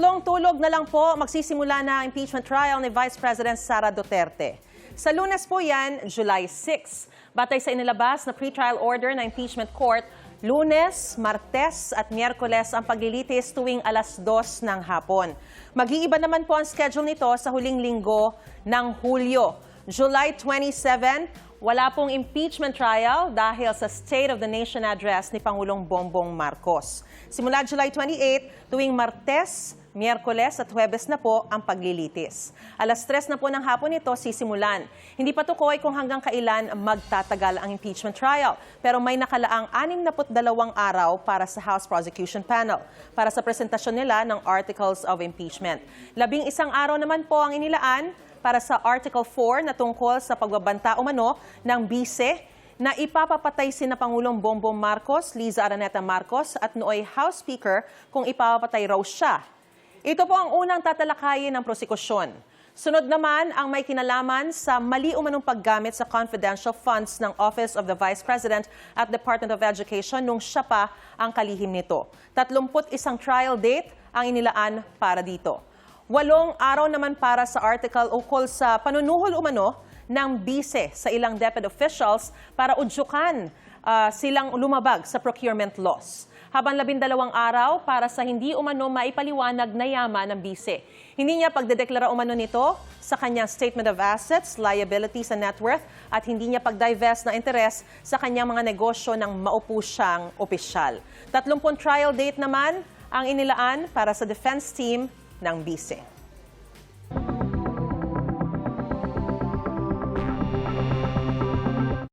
Tatlong tulog na lang po magsisimula na ang impeachment trial ni Vice President Sara Duterte. Sa Lunes po yan, July 6. Batay sa inilabas na pre-trial order ng impeachment court, Lunes, Martes at Miyerkules ang paglilitis tuwing alas 2 ng hapon. Mag-iiba naman po ang schedule nito sa huling linggo ng Hulyo. July 27, wala pong impeachment trial dahil sa State of the Nation address ni Pangulong Bongbong Marcos. Simula July 28, tuwing Martes, Miyerkules at Huwebes na po ang paglilitis. Alas 3 na po ng hapon ito sisimulan. Hindi pa tukoy kung hanggang kailan magtatagal ang impeachment trial. Pero may nakalaang 62 araw para sa House Prosecution Panel para sa presentasyon nila ng Articles of Impeachment. 11 araw naman po ang inilaan para sa Article 4 na tungkol sa pagbabanta umano ng bise na ipapapatay sina Pangulong Bongbong Marcos, Liza Araneta Marcos at nooy House Speaker kung ipapapatay raw siya. Ito po ang unang tatalakayin ng prosekusyon. Sunod naman ang may kinalaman sa mali umanong paggamit sa confidential funds ng Office of the Vice President at Department of Education nung siya pa ang kalihim nito. 31 trial date ang inilaan para dito. 8 araw naman para sa article ukol sa panunuhol umano ng bise sa ilang DepEd officials para udyukan silang lumabag sa procurement laws. Habang 12 araw para sa hindi umano maipaliwanag na yaman ng bise. Hindi niya pagdedeklara umano nito sa kanyang Statement of Assets, Liabilities and Net Worth at hindi niya pagdivest ng interes sa kanyang mga negosyo ng maupo siyang opisyal. 30 trial date naman ang inilaan para sa defense team ng bise.